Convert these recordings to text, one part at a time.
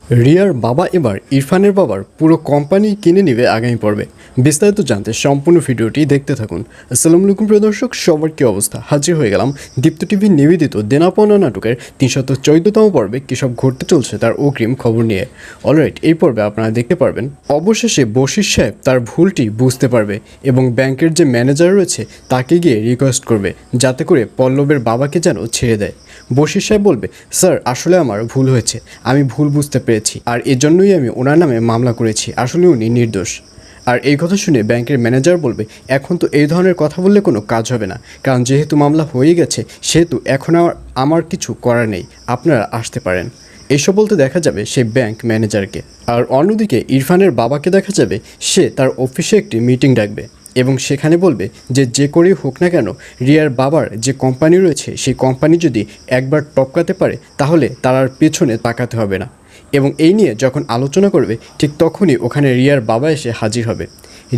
রিয়ার বাবা এবার ইরফানের বাবার পুরো কোম্পানি কিনে নেবে আগামী পর্বে। বিস্তারিত জানতে সম্পূর্ণ ভিডিওটি দেখতে থাকুন। আসসালামু আলাইকুম প্রিয় দর্শক, সবার কী অবস্থা? হাজির হয়ে গেলাম দীপ্ত টিভি নিবেদিত দেনা পাওনা নাটকের ৩১৪তম পর্বে কী সব ঘটতে চলছে তার অগ্রিম খবর নিয়ে। অলরাইট, এই পর্বে আপনারা দেখতে পারবেন অবশেষে বশির সাহেব তার ভুলটি বুঝতে পারবে এবং ব্যাংকের যে ম্যানেজার রয়েছে তাকে গিয়ে রিকোয়েস্ট করবে যাতে করে পল্লবের বাবাকে যেন ছেড়ে দেয়। বশির সাহেব বলবে, স্যার আসলে আমার ভুল হয়েছে, আমি ভুল বুঝতে পেরেছি আর এজন্যই আমি ওনার নামে মামলা করেছি, আসলে উনি নির্দোষ। আর এই কথা শুনে ব্যাংকের ম্যানেজার বলবে, এখন তো এই ধরনের কথা বললে কোনো কাজ হবে না, কারণ যেহেতু মামলা হয়ে গেছে সেহেতু এখন আমার কিছু করার নেই, আপনারা আসতে পারেন। এইসব বলতে দেখা যাবে সেই ব্যাংক ম্যানেজারকে। আর অন্যদিকে ইরফানের বাবাকে দেখা যাবে সে তার অফিসে একটি মিটিং ডাকবে এবং সেখানে বলবে যে করেই হোক না কেন রিয়ার বাবার যে কোম্পানি রয়েছে সেই কোম্পানি যদি একবার টপকাতে পারে তাহলে তার আর পেছনে তাকাতে হবে না। এবং এই নিয়ে যখন আলোচনা করবে ঠিক তখনই ওখানে রিয়ার বাবা এসে হাজির হবে।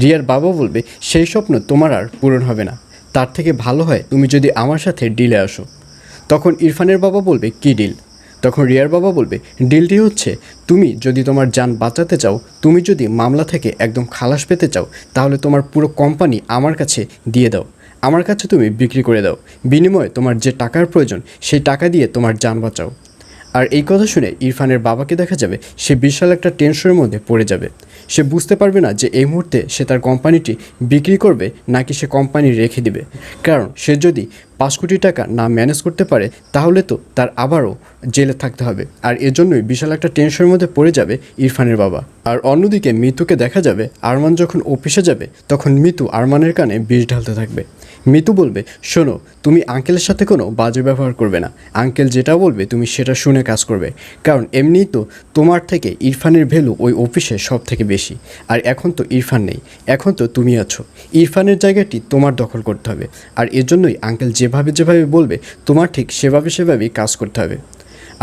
রিয়ার বাবা বলবে, সেই স্বপ্ন তোমার আর পূরণ হবে না, তার থেকে ভালো হয় তুমি যদি আমার সাথে ডিলে আসো। তখন ইরফানের বাবা বলবে, কী ডিল? তখন রিয়ার বাবা বলবে, ডিলটি হচ্ছে তুমি যদি তোমার জান বাঁচাতে চাও, তুমি যদি মামলা থেকে একদম খালাস পেতে চাও, তাহলে তোমার পুরো কোম্পানি আমার কাছে দিয়ে দাও, আমার কাছে তুমি বিক্রি করে দাও, বিনিময়ে তোমার যে টাকার প্রয়োজন সেই টাকা দিয়ে তোমার জান বাঁচাও। আর এই কথা শুনে ইরফানের বাবাকে দেখা যাবে সে বিশাল একটা টেনশনের মধ্যে পড়ে যাবে। সে বুঝতে পারবে না যে এই মুহূর্তে সে তার কোম্পানিটি বিক্রি করবে নাকি সে কোম্পানি রেখে দিবে, কারণ সে যদি ৫ কোটি টাকা না ম্যানেজ করতে পারে তাহলে তো তার আবারও জেলে থাকতে হবে। আর এজন্যই বিশাল একটা টেনশনের মধ্যে পড়ে যাবে ইরফানের বাবা। আর অন্যদিকে মিতুকে দেখা যাবে আরমান যখন অফিসে যাবে তখন মিতু আরমানের কানে বিষ ঢালতে থাকবে। মিতু বলবে, শোনো, তুমি আঙ্কেলের সাথে কোনো বাজে ব্যবহার করবে না, আঙ্কেল যেটা বলবে তুমি সেটা শুনে কাজ করবে, কারণ এমনিই তো তোমার থেকে ইরফানের ভ্যালু ওই অফিসে সব থেকে বেশি। আর এখন তো ইরফান নেই, এখন তো তুমি আছো, ইরফানের জায়গাটি তোমার দখল করতে হবে। আর এজন্যই আঙ্কেল যেভাবে বলবে তোমার ঠিক সেভাবেই কাজ করতে হবে।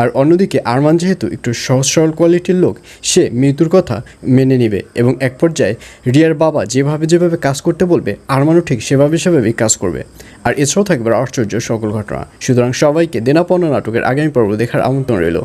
আর অন্যদিকে আরমান যেহেতু একটু সহজ সরল কোয়ালিটির লোক, সে মৃত্যুর কথা মেনে নেবে এবং এক পর্যায়ে রিয়ার বাবা যেভাবে কাজ করতে বলবে আরমানও ঠিক সেভাবেই কাজ করবে। আর এছাড়াও থাকবে আশ্চর্য সকল ঘটনা। সুতরাং সবাইকে দেনা পাওনা নাটকের আগামী পর্ব দেখার আমন্ত্রণ রইল।